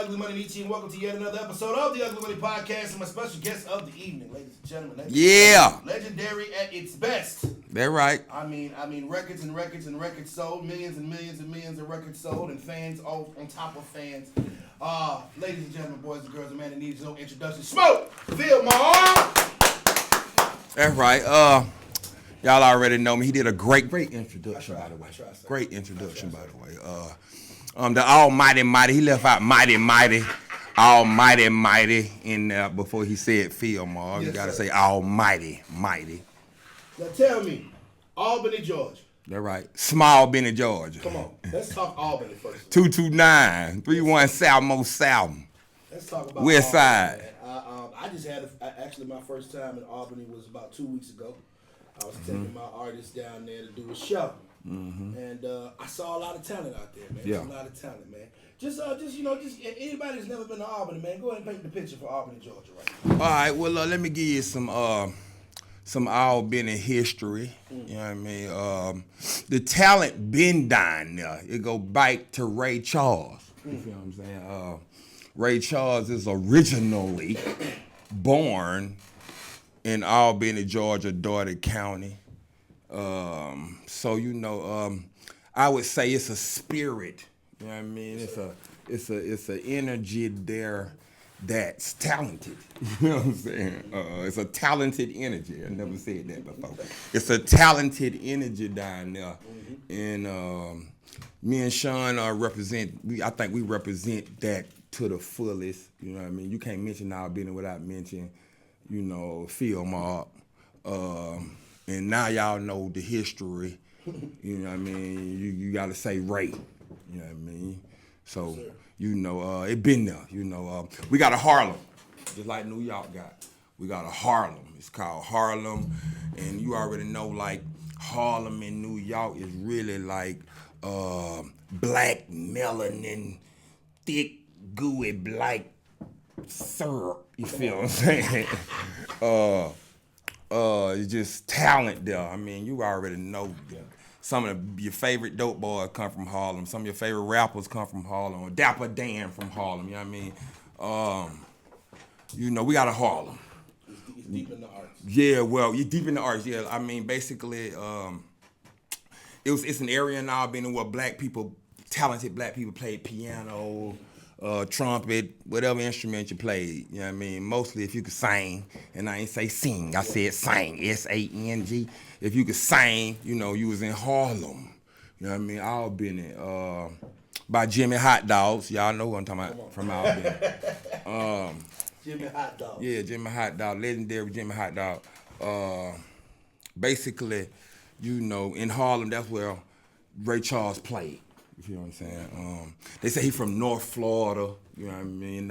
Ugly Money Nietzsche, and welcome to yet another episode of the Ugly Money Podcast. And my special guest of the evening, ladies and gentlemen. Legendary at its best. That's right. I mean, records and records and records sold, millions and millions and millions of records sold, and fans all on top of fans. Ladies and gentlemen, boys and girls, a man that needs no introduction. Smoke! Feel my arm! That's right. Y'all already know me. He did a great introduction, by the way. Great introduction, by the way. The Almighty Mighty. He left out Mighty Almighty Mighty in there before he said Feel Marv. You gotta say Almighty Mighty. Now tell me, Albany, Georgia. That's right. Small Benny, Georgia. Come on, let's talk Albany first. 229-31 South South. Let's talk about West Albany, Side. I just had actually my first time in Albany was about 2 weeks ago. I was taking my artist down there to do a show, and I saw a lot of talent out there, man. Yeah. A lot of talent, man. Just anybody who's never been to Albany, man, go ahead and paint the picture for Albany, Georgia, right now. All right. Well, let me give you some Albany history. You know what I mean? The talent been down there. It go back to Ray Charles. You feel what I'm saying? Ray Charles is originally born in Albany, Georgia, Dougherty County. So I would say it's a spirit. You know what I mean? It's a energy there that's talented. You know what I'm saying? It's a talented energy. I never said that before. It's a talented energy down there, and me and Sean I think we represent that to the fullest. You know what I mean? You can't mention Albany without mentioning, Phil Mark. And now y'all know the history. You know what I mean? You got to say Ray. You know what I mean? So, it been there. We got a Harlem, just like New York got. We got a Harlem. It's called Harlem. And you already know, like, Harlem in New York is really like black melanin, thick, gooey, black syrup. You feel what I'm saying? It's just talent there. I mean, you already know some of your favorite dope boys come from Harlem. Some of your favorite rappers come from Harlem. Or Dapper Dan from Harlem. You know what I mean? We got a Harlem. It's deep in the arts. Yeah, well, you're deep in the arts. Yeah, I mean, basically, it's an area in Albany where talented black people played piano, trumpet, whatever instrument you played. You know what I mean? Mostly if you could sing, and I ain't say sing, I said sing, S-A-N-G. If you could sing, you was in Harlem. You know what I mean? Albany, by Jimmy Hot Dogs. Y'all know what I'm talking about from Albany. Jimmy Hot Dog. Yeah, Jimmy Hot Dog, legendary Jimmy Hot Dog. Basically, in Harlem, that's where Ray Charles played. You feel what I'm saying? They say he from North Florida. You know what I mean?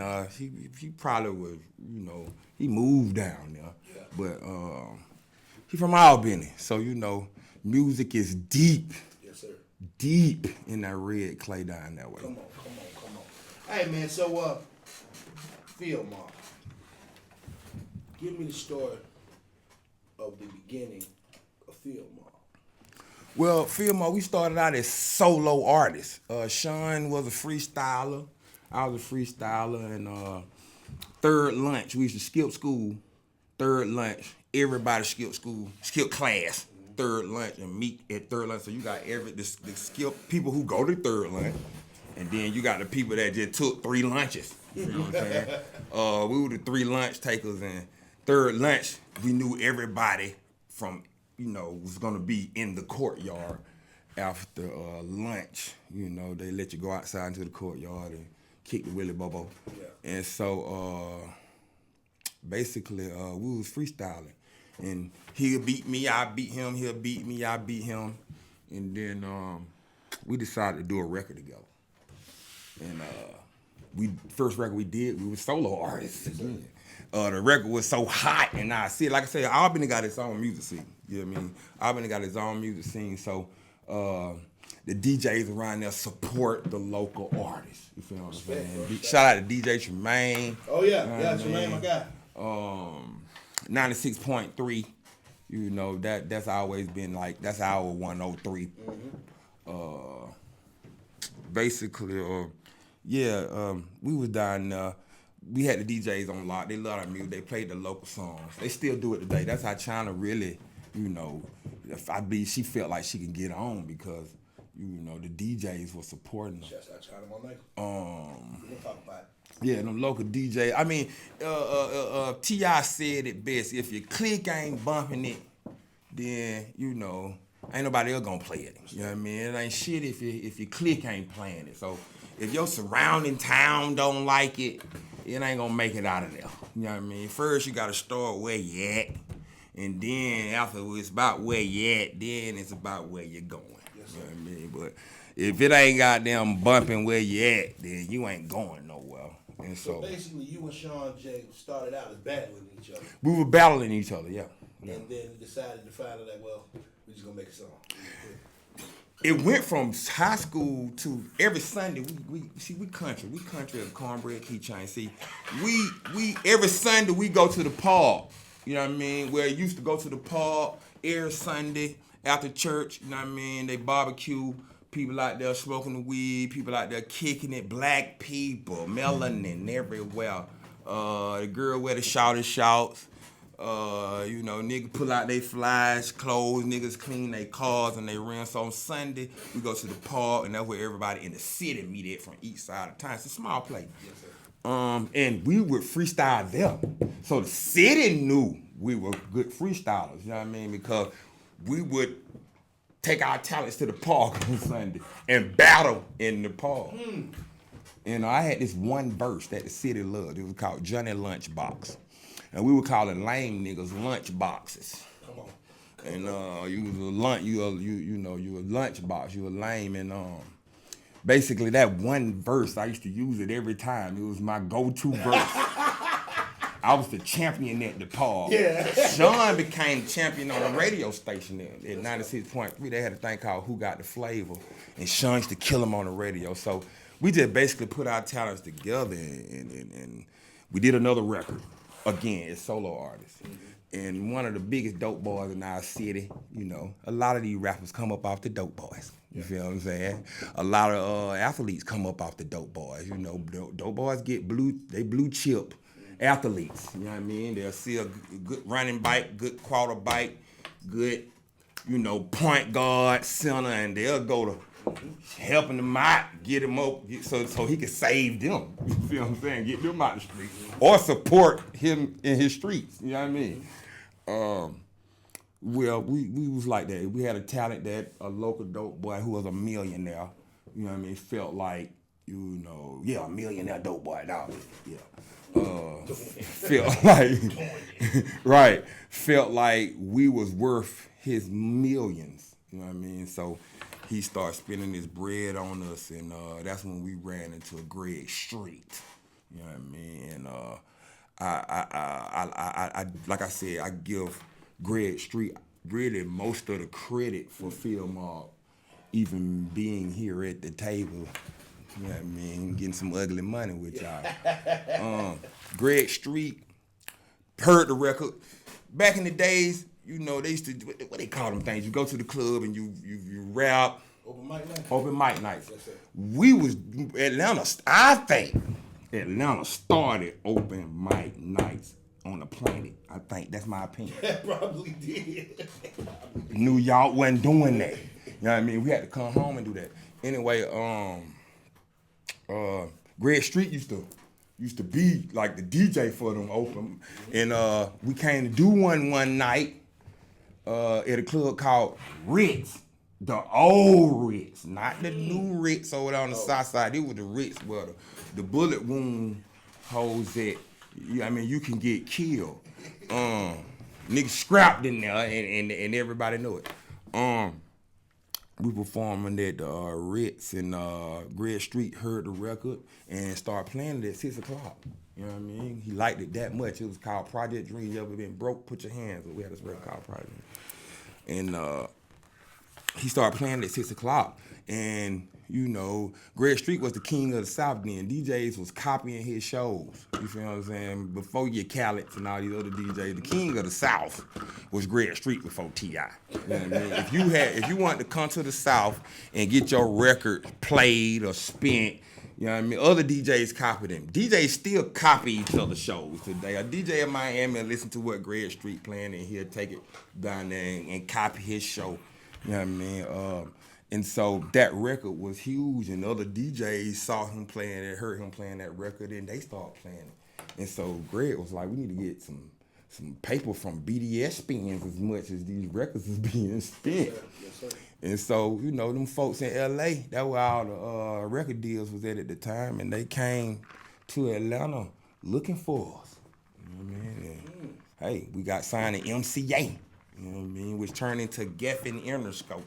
He probably was, he moved down there. Yeah. But he from Albany. So, music is deep. Yes, sir. Deep in that red clay down that way. Come on. Hey, man, so, Phil Mark, give me the story of the beginning of Phil Mark. Well, Phil Mark, we started out as solo artists. Sean was a freestyler. I was a freestyler. And third lunch, we used to skip school. Third lunch, everybody skip class. Third lunch and meet at third lunch. So you got the skip people who go to third lunch. And then you got the people that just took 3 lunches. You know what I'm saying? We were the 3 lunch takers. And third lunch, we knew everybody from was gonna be in the courtyard after lunch. They let you go outside into the courtyard and kick the willy bobo. Yeah. And so basically we was freestyling, and he'll beat me, I beat him. He'll beat me, I beat him, and then we decided to do a record together. And first record we did, we were solo artists again. The record was so hot, and like I said, Albany got its own music scene. You know what I mean? Albany got its own music scene, so the DJs around there support the local artists. You feel what I'm saying? Shout out to DJ Tremaine. Oh yeah, Tremaine, my guy. 96.3. That's always been like, that's our 103. Basically, we was down there. We had the DJs on lock. They love our music. They played the local songs. They still do it today. That's how China really, she felt like she can get on because, the DJs were supporting her. Shouts out China, my nigga. We'll talk about it. Yeah, them local DJ. I mean, T.I. said it best. If your clique ain't bumping it, then, ain't nobody else gonna play it. You know what I mean? It ain't shit if your clique ain't playing it. So if your surrounding town don't like it, it ain't gonna make it out of there. You know what I mean? First you gotta start where you at, and then after it's about where you at, then it's about where you're going. Yes, you know what I mean? But if it ain't goddamn bumping where you at, then you ain't going nowhere. And so basically, you and Sean J started out as battling each other. We were battling each other, yeah. And then decided to finally we're just gonna make a song. It went from high school to every Sunday. We country of cornbread keychain. See, we every Sunday we go to the park. You know what I mean? Where I used to go to the park every Sunday after church. You know what I mean? They barbecue. People out there smoking the weed. People out there kicking it. Black people, melanin everywhere. The girl wear the shouty shouts. Niggas pull out their flies, clothes, niggas clean their cars and they rims. So on Sunday, we go to the park, and that's where everybody in the city meet at from each side of town. It's a small place. Yes, sir. And we would freestyle there. So the city knew we were good freestylers, you know what I mean? Because we would take our talents to the park on Sunday and battle in the park. I had this one verse that the city loved. It was called Johnny Lunchbox. And we would call it lame niggas lunch boxes. Come on. And you was a lunch, you a lunch box, you a lame, and basically that one verse I used to use it every time. It was my go-to verse. I was the champion at the park. Yeah. Sean became champion on a radio station at 96.3. They had a thing called Who Got the Flavor, and Sean used to kill him on the radio. So we just basically put our talents together, and we did another record. Again, as solo artists. And one of the biggest dope boys in our city, a lot of these rappers come up off the dope boys. You feel what I'm saying? A lot of athletes come up off the dope boys. Dope boys get blue chip athletes. You know what I mean? They'll see a good running back, good quarterback, good, point guard, center, and they'll go to helping them out, get him up, so he can save them. You feel what I'm saying? Get them out the streets. Or support him in his streets. You know what I mean? We was like that. We had a talent that a local dope boy who was a millionaire, you know what I mean, felt like, a millionaire dope boy, dog. Yeah. Felt like, right, felt like we was worth his millions. You know what I mean? So he started spending his bread on us, and that's when we ran into a Greg Street. You know what I mean? And I like I said, I give Greg Street really most of the credit for Phil Mob even being here at the table. You know what I mean? Getting some ugly money with y'all. Greg Street heard the record. Back in the days, they used to, what they call them things? You go to the club and you rap. Open mic nights. Open mic nights. Yes, sir. We was, I think Atlanta started open mic nights on the planet. I think that's my opinion. Probably did. New York wasn't doing that. You know what I mean? We had to come home and do that. Anyway, Greg Street used to be like the DJ for them open, and we came to do one night at a club called Ritz, the old Ritz, not the new Ritz over there on the south side. It was the Ritz where the bullet wound holes at. I mean, you can get killed. Niggas scrapped in there, and everybody know it. We performing at the Ritz, and Greg Street heard the record and started playing it at 6 o'clock. You know what I mean? He liked it that much. It was called Project Dream. You ever been broke? Put your hands up. We had this record called Project Dream. And he started playing it at 6 o'clock. And, Greg Street was the king of the South then. DJs was copying his shows. You feel what I'm saying? Before your Khaled's and all these other DJs, the king of the South was Greg Street before T.I. You know what I mean? If you wanted to come to the South and get your record played or spent, You know what I mean? Other DJs copied him. DJs still copy each other's shows today. A DJ in Miami will listen to what Greg Street playing, and he'll take it down there and copy his show. You know what I mean? And so that record was huge, and other DJs saw him playing it, heard him playing that record, and they started playing it. And so Greg was like, we need to get some paper from BDS spins as much as these records is being spent. Yes, sir. And so, you know, them folks in LA, that where all the record deals was at the time, and they came to Atlanta looking for us. You know what I mean? And, hey, we got signed to MCA, you know what I mean, which turned into Geffen Interscope.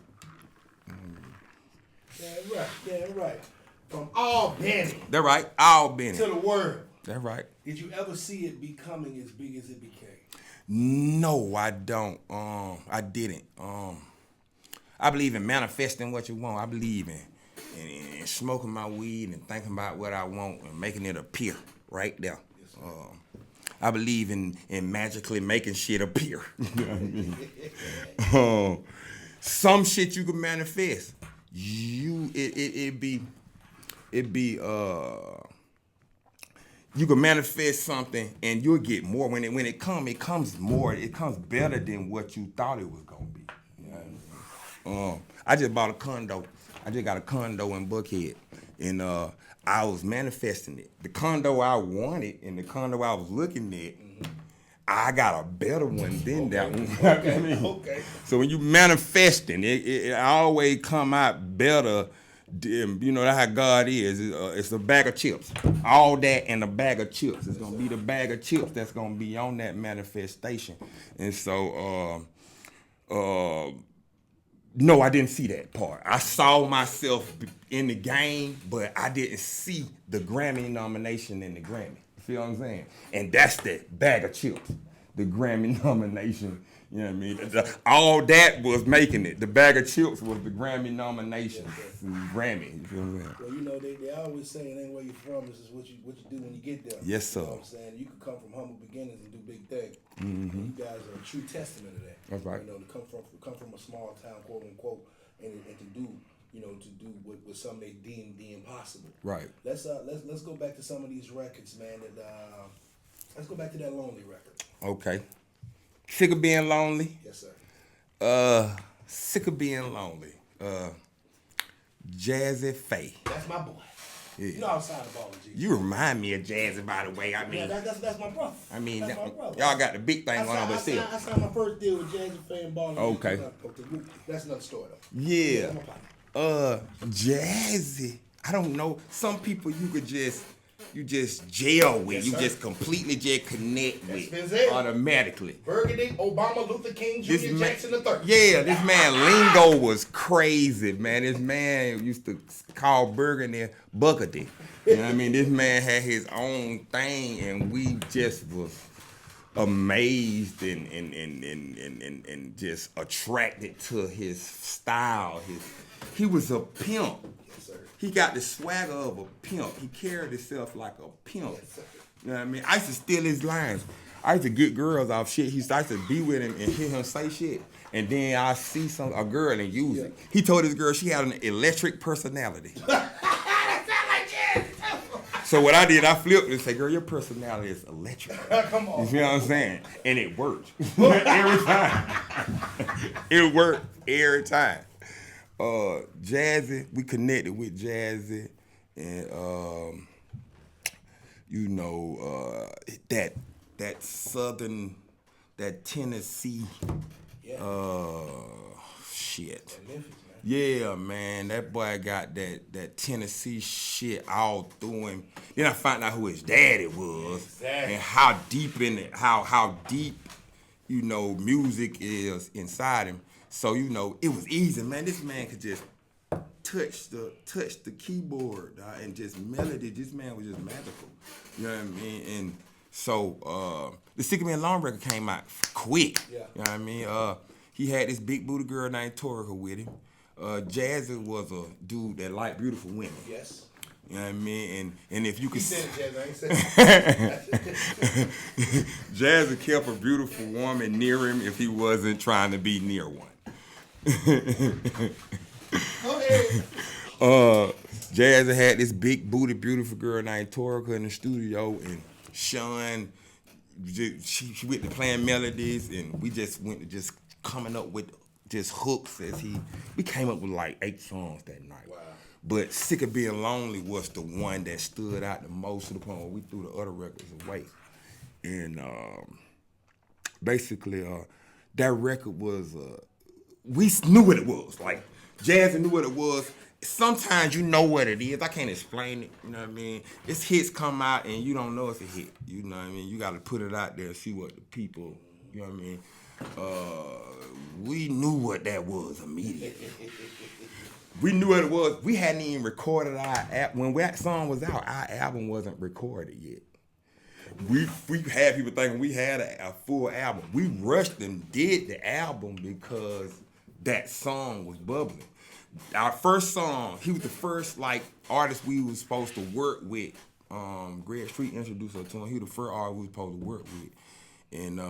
Yeah, right. From Albany. That right, Albany. To the world. That right. Did you ever see it becoming as big as it became? No, I don't. I didn't. I believe in manifesting what you want. I believe in smoking my weed and thinking about what I want and making it appear right there. Yes, I believe in magically making shit appear. You know what I mean? Some shit you can manifest. You can manifest something and you'll get more. When it comes more. It comes better than what you thought it was gonna be. You know what I mean? I just bought a condo. I just got a condo in Buckhead, and I was manifesting it. The condo I wanted and the condo I was looking at, I got a better one than that one. Okay. So when you manifesting, it always come out better. You know, that's how God is. It's a bag of chips. All that and a bag of chips. It's gonna be the bag of chips that's gonna be on that manifestation. And so, no, I didn't see that part. I saw myself in the game, but I didn't see the Grammy nomination in the Grammy. You feel what I'm saying? And that's the bag of chips, the Grammy nomination. You know what I mean? All that was making it. The bag of chips was the Grammy nomination. Grammy. You feel what I'm saying? Well, you know, they always say it ain't where you're from, this is what you do when you get there. Yes, sir. You know what I'm saying? You can come from humble beginnings and do big things. Mm-hmm. You guys are a true testament of that. That's right. You know, to come from a small town, quote unquote, and to do, you know, to do what some they deem the impossible. Right. Let's go back to some of these records, man. Let's go back to that Lonely record. Okay. Sick of being lonely. Yes, sir. Sick of being lonely. Jazzy Faye. That's my boy. Yeah. You know, outside of all G. You remind me of Jazzy, by the way. I mean, yeah, that's my brother. I mean, that's my brother. y'all got the big thing going on, but still. I signed my first deal with Jazzy Faye and Ball. Okay. That's another story, though. Yeah. Jazzy. I don't know. Some people you just gel with. Yes, you sir. just completely just connect That's with it. automatically. Burgundy, Obama, Luther King, Jr., Jackson the Third. Yeah, this man lingo was crazy, man. This man used to call Burgundy Buckety. You know what I mean? This man had his own thing, and we just was amazed and just attracted to his style. He was a pimp. Yes, sir. He got the swagger of a pimp. He carried himself like a pimp. Yes, sir. You know what I mean? I used to steal his lines. I used to get girls off shit. I used to be with him and hear him say shit. And then I see a girl and use it. He told this girl she had an electric personality. So what I did, I flipped and said, girl, your personality is electric. Come on. You see what I'm saying? And it worked. Every time. It worked every time. Jazzy, we connected with Jazzy. And, you know, that southern, that Tennessee, shit. Memphis, man. Yeah, man, that boy got that Tennessee shit all through him. Then I found out who his daddy was. Exactly. And how deep in it, how deep, you know, music is inside him. So, you know, it was easy, man. This man could just touch the keyboard and just melody. This man was just magical. You know what I mean? And so the Sick of Being Long record came out quick. Yeah. You know what I mean? He had this big booty girl named Torica with him. Jazzy was a dude that liked beautiful women. Yes. You know what I mean? And if you could He said it, Jazzy. I ain't said it. Jazzy kept a beautiful woman near him if he wasn't trying to be near one. Go ahead. Jazz had this big booty, beautiful girl named Torica in the studio, and Sean, she went to playing melodies, and we just went to just coming up with just hooks we came up with like 8 songs that night. Wow. But Sick of Being Lonely was the one that stood out the most to the point where we threw the other records away. And basically, that record was, we knew what it was. Like, Jazz knew what it was. Sometimes you know what it is. I can't explain it, you know what I mean? It's hits come out and you don't know it's a hit, you know what I mean? You got to put it out there and see what the people, you know what I mean? We knew what that was immediately. We knew what it was. We hadn't even recorded when that song was out, our album wasn't recorded yet. We had people thinking we had a full album. We rushed and did the album because that song was bubbling. Our first song, he was the first artist we was supposed to work with. Greg Street introduced us to him. He was the first artist we was supposed to work with. And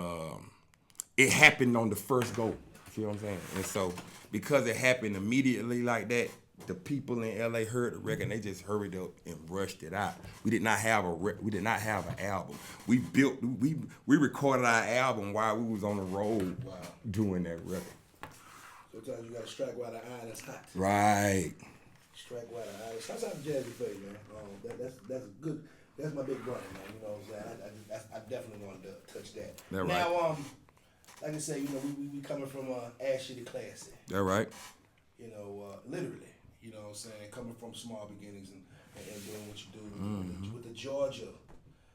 it happened on the first go. See what I'm saying? And so because it happened immediately like that, the people in LA heard the record and they just hurried up and rushed it out. We did not have an album. We recorded our album while we was on the road doing that record. Sometimes you gotta strike while the iron is hot. Right. Strike while the iron is hot. That's how Jazzy play, man. That's good. That's my big brother, man. You know what I'm saying? I definitely wanted to touch that. That now, right. Like I say, you know, we coming from ashy to classy. That right. You know, literally. You know what I'm saying? Coming from small beginnings and doing what you do. Mm-hmm. With the Georgia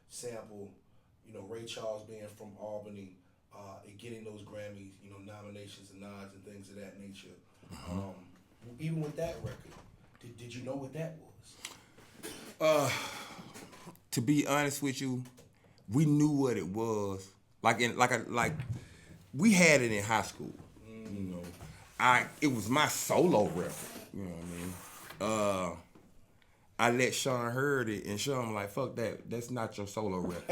sample, you know, Ray Charles being from Albany, and getting those Grammys, you know, nominations and nods and things of that nature. Mm-hmm. Even with that record, did you know what that was? To be honest with you, we knew what it was. Like we had it in high school. You know, it was my solo record. You know what I mean? I let Sean heard it, and Sean was like, "Fuck that. That's not your solo record."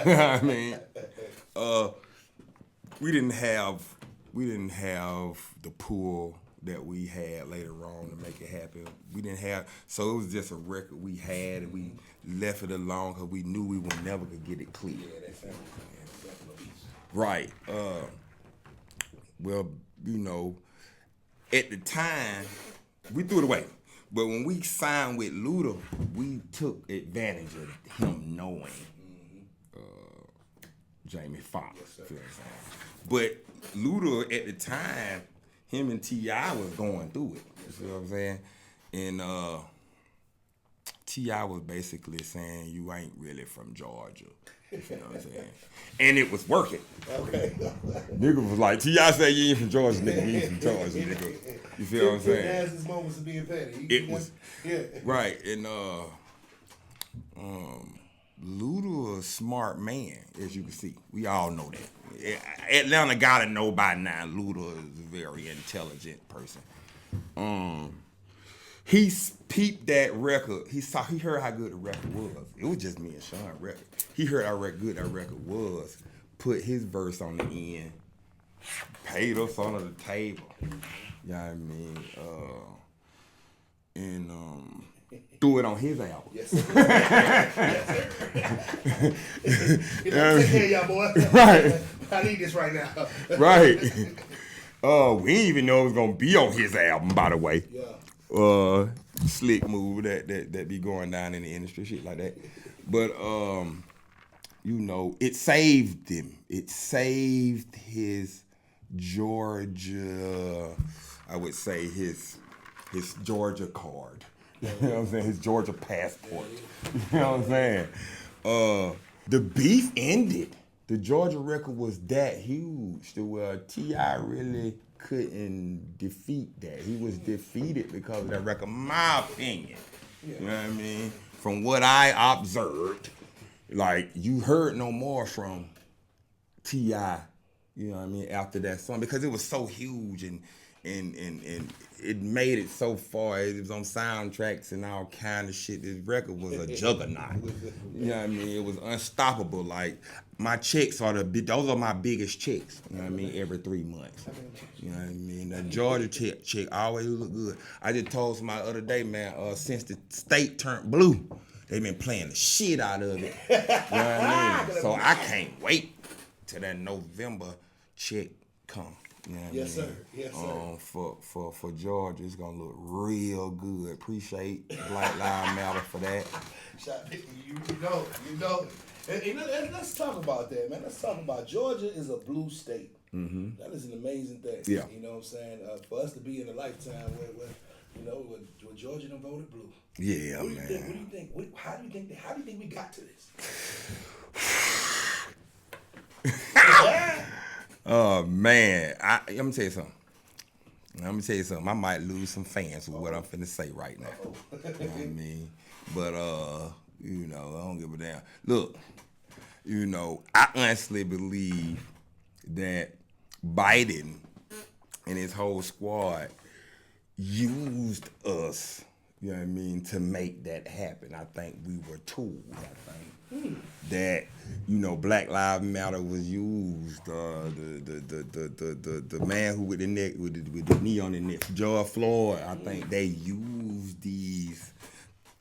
You know what I mean? We didn't have the pull that we had later on to make it happen. We didn't have, so it was just a record we had, and we left it alone because we knew we would never could get it clear. Yeah, that's Right. Well, you know, at the time, we threw it away. But when we signed with Luda, we took advantage of him knowing Jamie Foxx. Yes, but Luda, at the time, him and T.I. was going through it. You see what I'm saying? And T.I. was basically saying, you ain't really from Georgia. You know what I'm saying? And it was working. Okay. Nigga was like, T.I. said you ain't from Georgia, nigga. You ain't from Georgia, nigga. You feel what I'm saying? It has his moments of being petty. It was. Yeah. Right. And Luda a smart man, as you can see. We all know that. Atlanta gotta know by now Luda is a very intelligent person. He peeped that record. He heard how good the record was. It was just me and Sean record. He heard how good that record was, put his verse on the end, paid us under the table. You know what I mean? And threw it on his album. Yes, sir. Take care of y'all, boy. Right. I need this right now. Right. We didn't even know it was gonna be on his album, by the way. Yeah. Slick move that be going down in the industry, shit like that. But you know, it saved him. It saved his Georgia, I would say his Georgia card. You know what I'm saying? His Georgia passport. You know what I'm saying? The beef ended. The Georgia record was that huge to where T.I. really couldn't defeat that. He was defeated because of that record, my opinion. You know what I mean? From what I observed, like, you heard no more from T.I., you know what I mean, after that song, because it was so huge and it made it so far. It was on soundtracks and all kind of shit. This record was a juggernaut. You know what I mean? It was unstoppable. Like, my checks are those are my biggest checks. You know what I mean? Every 3 months. You know what I mean? The Georgia check always look good. I just told somebody the other day, man, since the state turned blue, they've been playing the shit out of it. You know what I mean? So I can't wait till that November check come. You know what Yes, I mean? sir. Yes, sir. For Georgia, it's gonna look real good. Appreciate Black Lives Matter for that. You know. And let's talk about that, man. Let's talk about Georgia is a blue state. Mm-hmm. That is an amazing thing. Yeah. You know what I'm saying? For us to be in a lifetime where Georgia done voted blue. Yeah, What do you man. think? What do you think? How do you think we got to this? Oh man, I'm gonna tell you something. I might lose some fans with what I'm finna say right now. You know what I mean? But I don't give a damn. Look, I honestly believe that Biden and his whole squad used us, you know what I mean, to make that happen. I think we were tools. I think that Black Lives Matter was used. The man who with the neck with the knee on the neck, George Floyd. I think they used these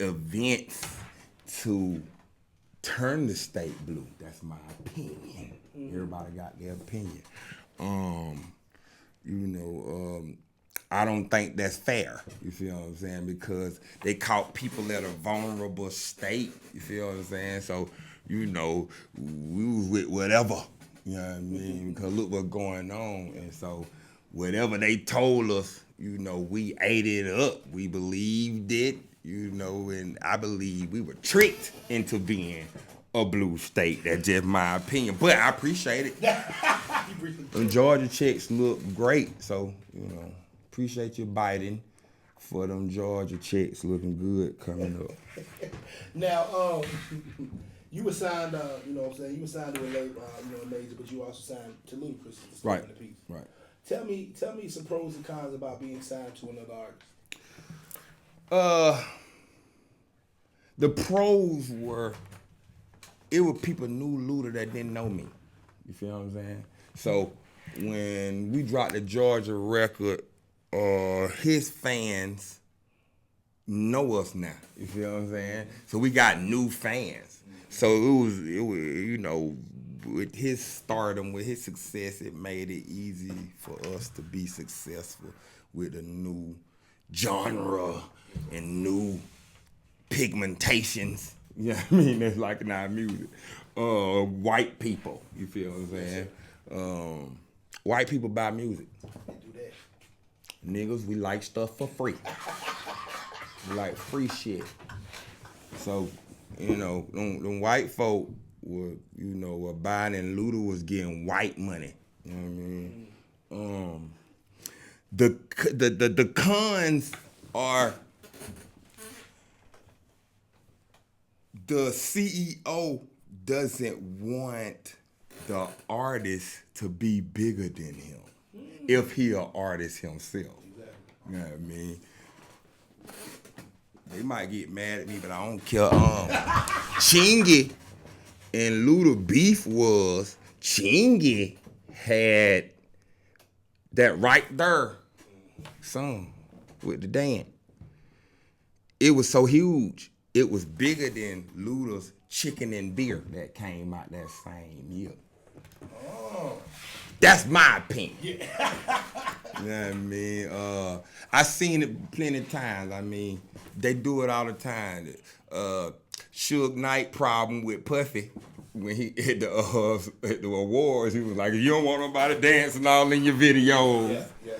events to turn the state blue. That's my opinion. Everybody got their opinion. I don't think that's fair. You feel what I'm saying? Because they caught people at a vulnerable state. You feel what I'm saying? So, we was with whatever. You know what I mean? Because look what's going on. And so, whatever they told us, we ate it up. We believed it, and I believe we were tricked into being a blue state. That's just my opinion. But I appreciate it. The Georgia checks look great. So, appreciate you, Biden, for them Georgia checks looking good coming up. Now, you were signed, you were signed to a label, major, but you also signed to Ludacris. Right. In the piece. Right. Tell me some pros and cons about being signed to another artist. The pros were, it was people knew Luda that didn't know me. You feel what I'm saying? So when we dropped the Georgia record, his fans know us now. You feel what I'm saying? So we got new fans. So it was, with his stardom, with his success, it made it easy for us to be successful with a new genre and new pigmentations. You know what I mean? That's like in our music. White people, you feel what I'm saying? White people buy music. Niggas, we like stuff for free. We like free shit. So, them white folk were buying, and Luda was getting white money. You know what I mean? The cons are the CEO doesn't want the artist to be bigger than him if he an artist himself. You know what I mean? They might get mad at me, but I don't care. Chingy and Luda beef was Chingy had that right there song with the dance. It was so huge. It was bigger than Luda's Chicken and Beer that came out that same year. Oh. That's my opinion. Yeah. You know what I mean? I seen it plenty of times. I mean, they do it all the time. Suge Knight problem with Puffy when he at the awards, he was like, "You don't want nobody dancing all in your videos. Yeah.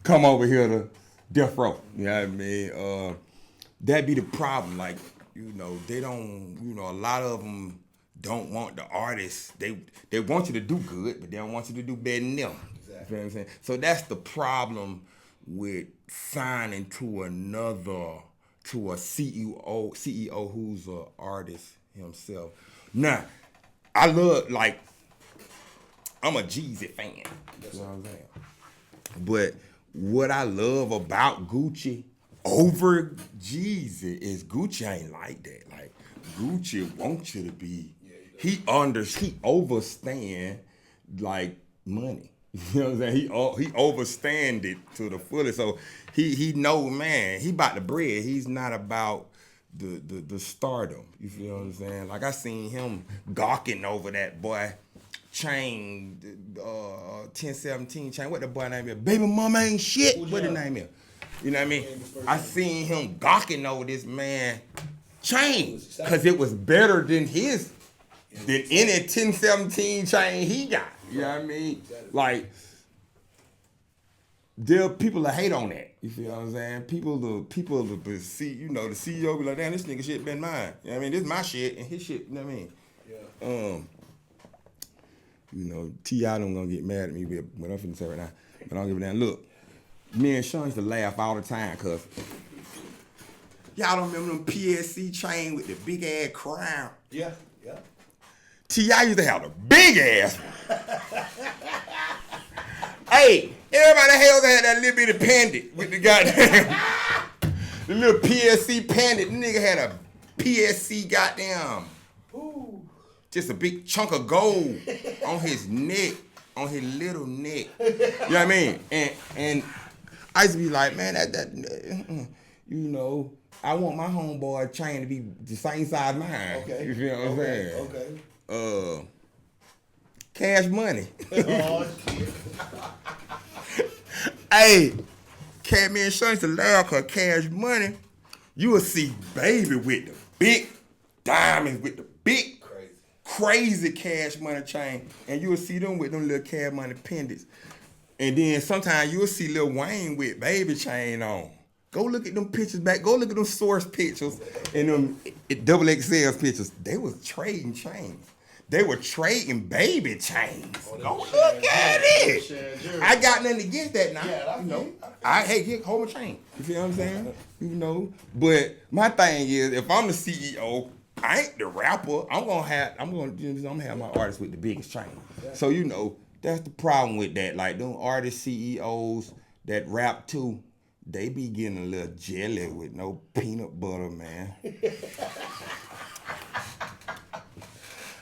Come over here to Death Row." You know what I mean? That be the problem. Like, they don't. A lot of them don't want the artists. They want you to do good, but they don't want you to do better than them. Exactly. You know what I'm saying? So that's the problem with signing to a CEO who's an artist himself. Now, I love, I'm a Jeezy fan. You know what I'm saying? But what I love about Gucci over Jeezy is Gucci ain't like that. Like, Gucci wants you to be he overstand like money. You know what I'm saying? He overstand it to the fullest. So he know, man, he about the bread. He's not about the stardom. You feel what I'm saying? Like I seen him gawking over that boy chain, 1017 chain. What the boy name is? Baby mama ain't shit. Foogiano. What the name is? You know what I mean? I seen him gawking over this man chain because it was better than his, than any 1017 chain he got. You know what I mean? Like, there are people that hate on that. You feel what I'm saying? People see, you know, the CEO be like, damn, this nigga shit been mine. You know what I mean? This is my shit and his shit, you know what I mean? Yeah. You know, T.I. don't gonna get mad at me with what I'm finna say right now. But I don't give a damn. Look, me and Sean used to laugh all the time, cause y'all don't remember them PSC chain with the big ass crown? Yeah. T.I. used to have the big ass. Hey, everybody else had that little bitty pendant with the goddamn, the little PSC pendant. The nigga had a PSC goddamn, just a big chunk of gold on his neck, on his little neck. You know what I mean? And I used to be like, man, you know, I want my homeboy chain to be the same size mine. Okay. You feel what I'm saying? Okay. Cash Money. Oh, shit. Hey, me and Sean used to laugh cause Cash Money, you will see Baby with the big diamonds, with the big crazy Cash Money chain, and you will see them with them little Cash Money pendants. And then sometimes you will see Lil Wayne with Baby chain on. Go look at them pictures back. Go look at them source pictures and them double XL pictures. They was trading chains. They were trading Baby chains. Go look at it. I got nothing against that now. Yeah, you know, hey, hold my chain. You feel what I'm saying? You know, but my thing is, if I'm the CEO, I ain't the rapper. I'm gonna have my artists with the biggest chain. So you know, that's the problem with that. Like them artist CEOs that rap too, they be getting a little jelly with no peanut butter, man.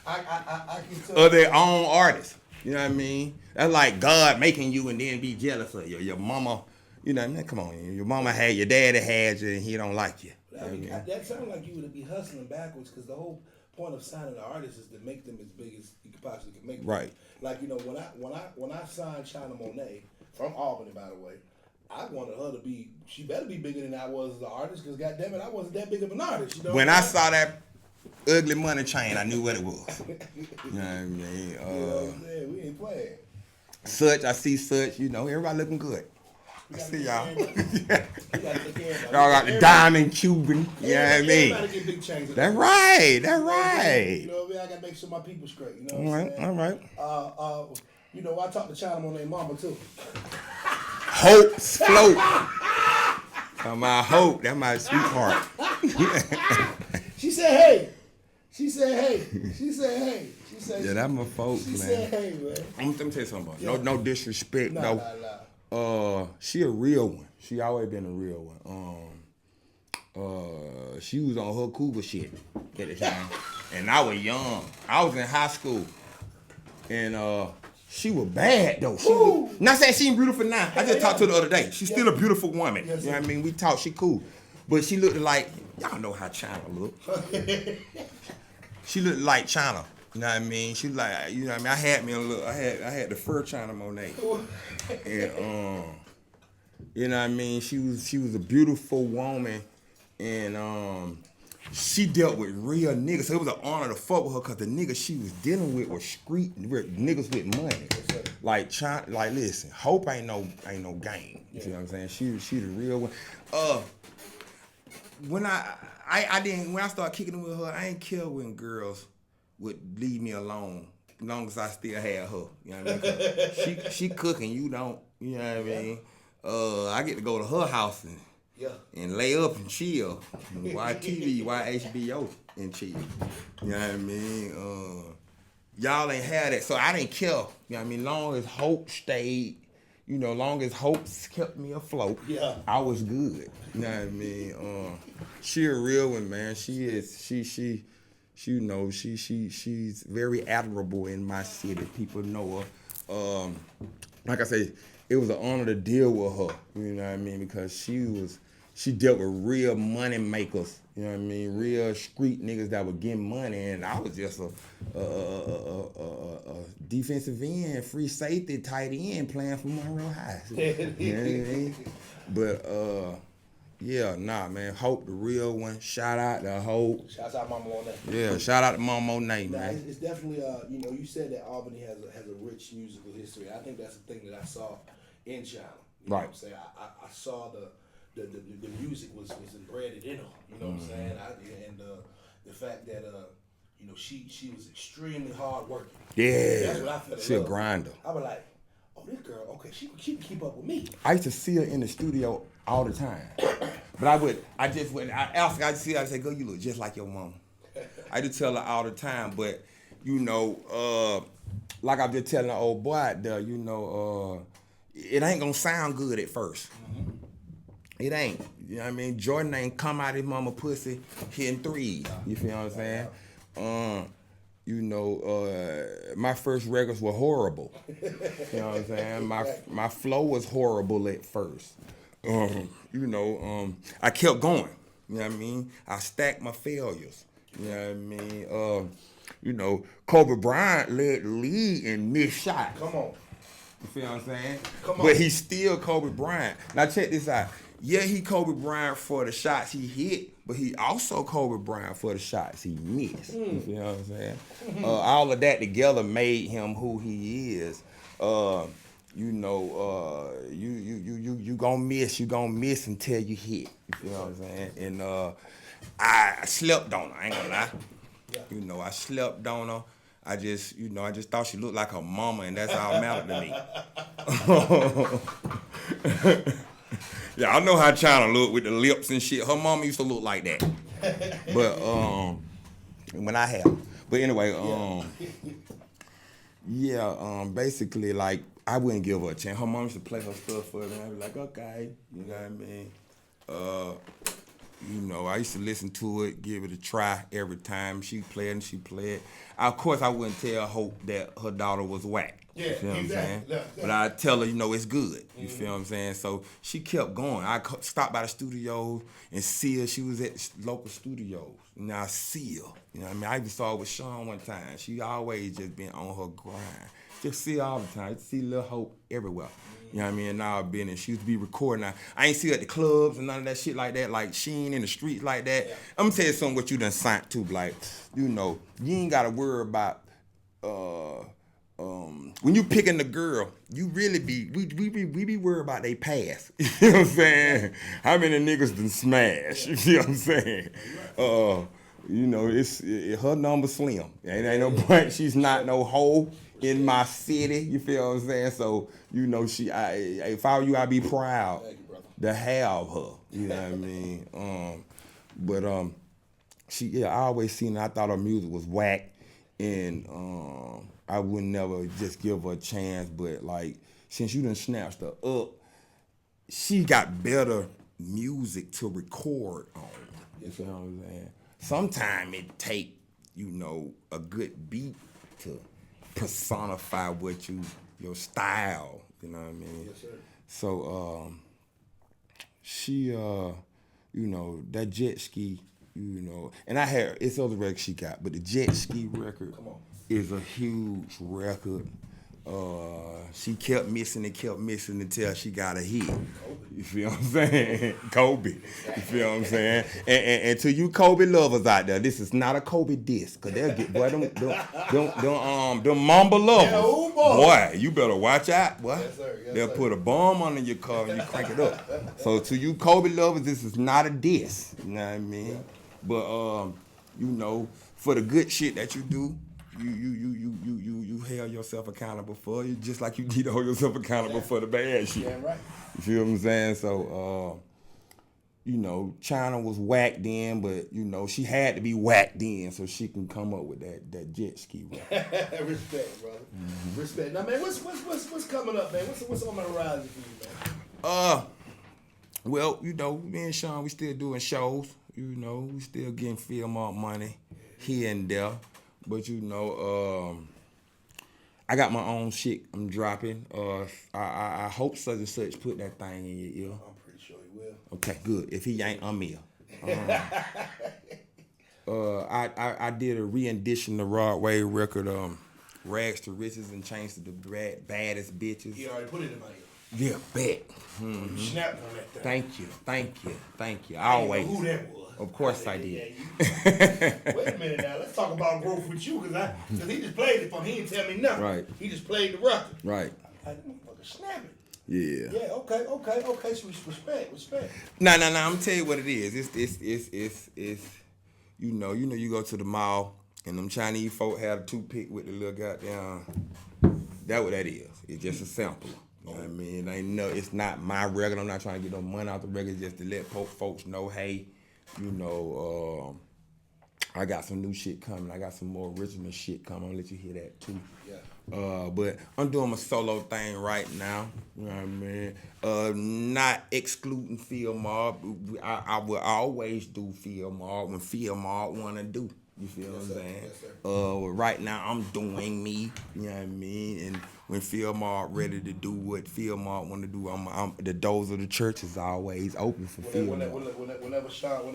I can tell. Or their own artists. You know what I mean? That's like God making you and then be jealous of you. Your mama, you know what I mean? Come on, your mama had, your daddy had you and he don't like you. That sounds like you would be hustling backwards because the whole point of signing an artist is to make them as big as you could possibly make them. Right. Like, you know, when I signed China Monet from Albany, by the way, I wanted her to be, she better be bigger than I was as an artist because goddamn it, I wasn't that big of an artist. You know when I saw that ugly money chain, I knew what it was. You know what I mean? We ain't playing. I see Such, you know, everybody looking good. I see y'all. Y'all got the diamond Cuban, you know what I mean? Everybody get big chains. That's right. You know what I mean? I gotta make sure my people straight, you know what I'm saying? All right. You know, I talked to China Monet mama too. Hope's float. My Hope, that's my sweetheart. She said, hey. Yeah, that's my folks, man. She said, hey, man. Let me tell you something about it. No disrespect, no. She a real one. She always been a real one. She was on her cougar shit at the time. And I was young. I was in high school. And she was bad though. Not saying she ain't beautiful now. I just talked to her the other day. She's still a beautiful woman. Yes, you know what I mean? We talk, she cool. But she looked like, y'all know how China look. She looked like China. You know what I mean? She like, you know what I mean? I had me a little, I had the fur China Monet. And you know what I mean? She was a beautiful woman, and she dealt with real niggas. So it was an honor to fuck with her because the niggas she was dealing with were street niggas with money. Like China, like listen, Hope ain't no game. You know what I'm saying? She the real one. When I started kicking it with her, I ain't care when girls would leave me alone, as long as I still had her. You know what I mean? She cooking, you don't. You know what I mean? I get to go to her house and lay up and chill, and watch TV, watch HBO and chill. You know what I mean? Y'all ain't had that, so I didn't care. You know what I mean? Long as Hope stayed. You know, long as Hope kept me afloat, I was good. You know what I mean? She a real one, man. She she's very admirable in my city. People know her. Like I say, it was an honor to deal with her. You know what I mean? Because she dealt with real money makers. You know what I mean? Real street niggas that were getting money, and I was just a defensive end, free safety, tight end playing for Monroe High. You know what I mean? But yeah, nah, man. Hope the real one. Shout out to Hope. Shout out to Mama Monet. Yeah, shout out to Mama Monet, Nah, man. it's definitely you said that Albany has a rich musical history. I think that's the thing that I saw in China. You know what I'm saying? I saw the music was embedded in her. You know what I'm saying? And the fact that she was extremely hard working. Yeah, that's what I felt. she a grinder. I was like, oh, this girl, okay, she can keep up with me. I used to see her in the studio all the time, but I see her, I say, girl, you look just like your mom. I just tell her all the time, but like I'm just telling the old boy out there, it ain't gonna sound good at first. Mm-hmm. It ain't. You know what I mean? Jordan ain't come out his mama pussy hitting threes. You feel what I'm saying? My first records were horrible. You know what I'm saying? My flow was horrible at first. I kept going. You know what I mean? I stacked my failures. You know what I mean? Kobe Bryant led the league in missed shots. Come on. You feel what I'm saying? Come on. But he's still Kobe Bryant. Now check this out. Yeah, he Kobe Bryant for the shots he hit, but he also Kobe Bryant for the shots he missed. You feel what I'm saying? All of that together made him who he is. You gonna miss until you hit. You feel what I'm saying? And I slept on her. I ain't gonna lie. Yeah. I slept on her. I just thought she looked like her mama, and that's all mattered to me. Yeah, I know how China look with the lips and shit. Her mama used to look like that. But when I have. But anyway, basically, like, I wouldn't give her a chance. Her mom used to play her stuff for me. I'd be like, okay, you know what I mean? I used to listen to it, give it a try every time. She played. Of course, I wouldn't tell Hope that her daughter was whack. Yeah, you feel what I'm saying? Yeah. But I tell her, it's good. You feel what I'm saying? So she kept going. I stopped by the studio and see her. She was at the local studios. And I see her. You know what I mean? I even saw her with Sean one time. She always just been on her grind. Just see her all the time. See Lil Hope everywhere. You know what I mean? And now I've been, and she used to be recording. I ain't see her at the clubs and none of that shit like that, like she ain't in the streets like that. Yeah. I'm gonna tell you something what you done signed to, like, you ain't gotta worry about, when you picking the girl, you really we be worried about they past. You know what I'm saying? How many niggas done smash? You know what I'm saying? It's her number slim. Ain't no point. She's not no hoe in my city. You feel what I'm saying? So if I were you, I'd be proud to have her. You know what I mean? I always seen her. I thought her music was whack, and I would never just give her a chance. But like, since you done snatched her up, she got better music to record on. You feel what I'm saying? Sometimes it take a good beat to personify what your style. You know what I mean? Yes, sir. So she that jet ski. And it's other records she got, but the jet ski record is a huge record. She kept missing until she got a hit. You feel what I'm saying? Kobe. You feel what I'm saying? And to you Kobe lovers out there, this is not a Kobe diss, cause they'll get them Mamba lovers. Yeah, boy, you better watch out, boy. Yes, sir. Yes, They'll sir. put a bomb under your car and you crank it up. So to you Kobe lovers, this is not a diss. You know what I mean? Yeah. But for the good shit that you do, you held yourself accountable for it, just like you need to hold yourself accountable for the bad shit. Yeah, right. You feel what I'm saying? So, China was whacked then, but she had to be whacked then so she can come up with that jet ski. Respect, brother. Mm-hmm. Respect. Now, man, what's coming up, man? What's on the horizon for you, man? Well, me and Sean, we still doing shows. We still getting film art money. here and there. But I got my own shit I'm dropping. I hope such and such put that thing in your ear. I'm pretty sure he will. Okay, good. If he ain't, I'm here. I did a rendition of Rod Wave record, Rags to Riches and Chains to the Baddest Bitches. He already put it in my ear. Yeah, bet. You snapped on that thing. Thank you. I didn't Always. know who that was. Of course I did. Wait a minute now. Let's talk about growth with you, cause he just played it for me. He didn't tell me nothing. Right. He just played the record. Right. I didn't fucking snap it. Yeah. Yeah. Okay. So respect. Nah. I'm gonna tell you what it is. It's you go to the mall and them Chinese folk have a toothpick with the little goddamn. That what that is. It's just a sample. You know what I mean? It's not my record. I'm not trying to get no money out the record. It's just to let folks know, hey, I got some new shit coming. I got some more original shit coming. I'm gonna let you hear that too. Yeah. But I'm doing my solo thing right now. You know what I mean? Not excluding Field Mob. I will always do Field Mob when Field Mob wanna do. You feel what I'm saying? Yes, sir. Right now I'm doing me. You know what I mean? And when Field Mob ready to do what Field Mob want to do, the doors of the church is always open for Field Mob. Whenever Sean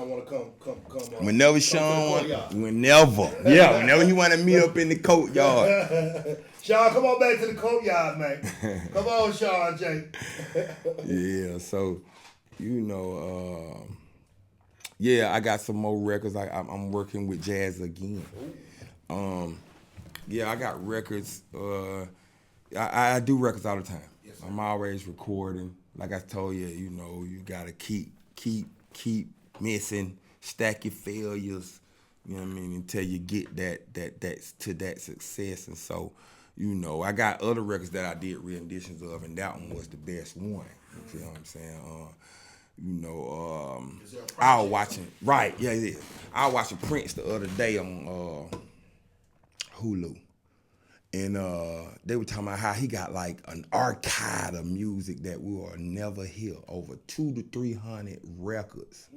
want to come. Whenever you want to meet up in the courtyard. Sean, come on back to the courtyard, man. Come on, Sean J. Yeah, so I got some more records. I'm working with Jazz again. I got records. I do records all the time. Yes, I'm always recording. Like I told you, you gotta keep missing, stack your failures. You know what I mean? Until you get that success. And so, I got other records that I did renditions of, and that one was the best one. You know what I'm saying? I was watching. Right? Yeah, it is. I was watching Prince the other day on Hulu. And they were talking about how he got like an archive of music that we will never hear, over 200 to 300 records.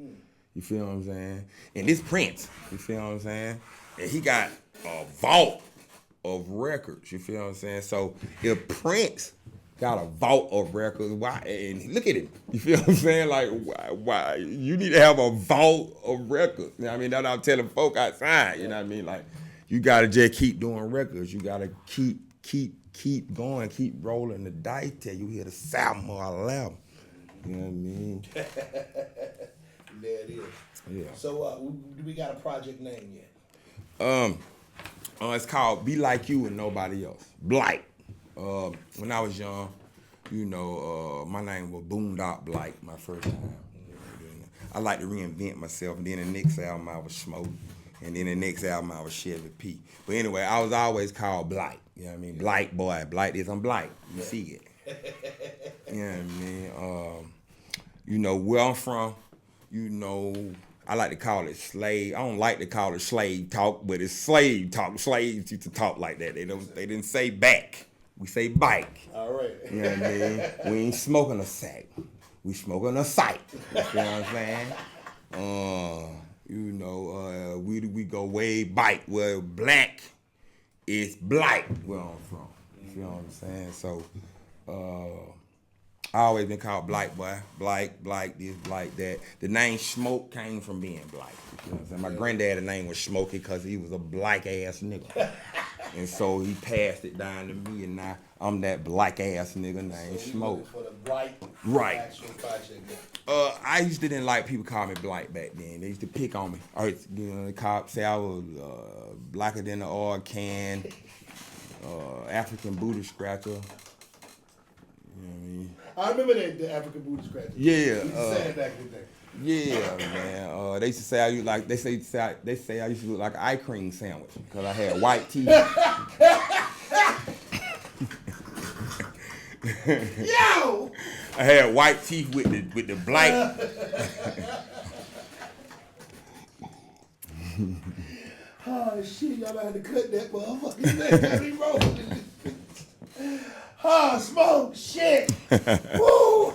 You feel what I'm saying? And this Prince, you feel what I'm saying? And he got a vault of records, you feel what I'm saying? So if Prince got a vault of records, why? And look at him, you feel what I'm saying? Like, why? You need to have a vault of records. You know what I mean? That's what I'm telling folk outside, you know what I mean? Like, you gotta just keep doing records. You gotta keep going, keep rolling the dice till you hear the sound or 11. You know what I mean? There it is. Yeah. So, do we got a project name yet? It's called Be Like You and Nobody Else. Blight. When I was young, my name was Boondock Blight my first time. I like to reinvent myself. And then the next album I was Smoke. And then the next album I was Chevy P. But anyway, I was always called Blight. You know what I mean? Blight boy. Blight is I'm Blight. You see it. You know what I mean? Where I'm from, I like to call it slave. I don't like to call it slave talk, but it's slave talk. Slaves used to talk like that. They didn't say back. We say bike. All right. You know what I mean? We ain't smoking a sack. We smoking a sight. You know what I'm saying? We go way bike. Well, black is blight where I'm from. You know what I'm saying? So, I always been called Blight boy. Blight, this, Blight that. The name Smoke came from being Blight. You know what I'm saying? My granddad's name was Smokey because he was a black ass nigga. And so he passed it down to me, and now I'm that black ass nigga named Smoke. For the Blight actual project. I used to didn't like people call me Blight back then. They used to pick on me. The cops say I was blacker than an oil can, African booty scratcher. You know what I mean? I remember the African booty scratcher. Yeah. You used to say it back in the day. Yeah, man. They used to say I used like they say I used to look like an ice cream sandwich because I had white teeth. Yo! I had white teeth with the blight. Oh shit! Y'all had to cut that motherfucking thing. Got me rolling. Smoke shit. Woo!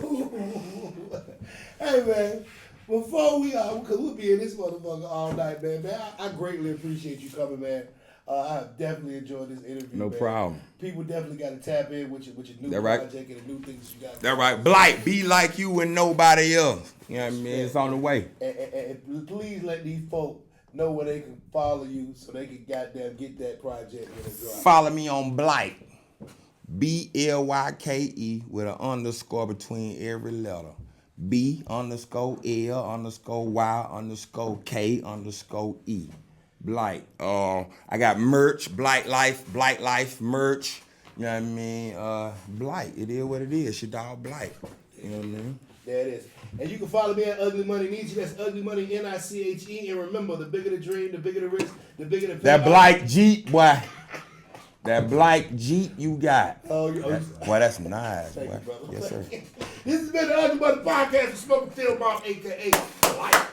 Hey man. Before we because we'll be in this motherfucker all night, man. I greatly appreciate you coming, man. I have definitely enjoyed this interview. No man. problem. People definitely got to tap in with your new project and the new things you got. That right. Blight, be like you and nobody else. You know what I mean? It's on the way. And please let these folk know where they can follow you so they can goddamn get that project when it drops. Follow me on Blight. BLYKE with an underscore between every letter. B_AL_Y_K_E. Blight. I got merch, Blight Life merch. You know what I mean? Blight. It is what it is. Your dog Blight. You know what I mean? There it is. And you can follow me at Ugly Money Nietzsche. That's Ugly Money NICHE. And remember, the bigger the dream, the bigger the risk, the bigger the that Blight Jeep, boy. That Blight Jeep you got. Boy, that's nice. Thank boy. you, brother. Yes, sir. This has been the Ugly Money Podcast with Smoking Field Mom, a.k.a. Blight.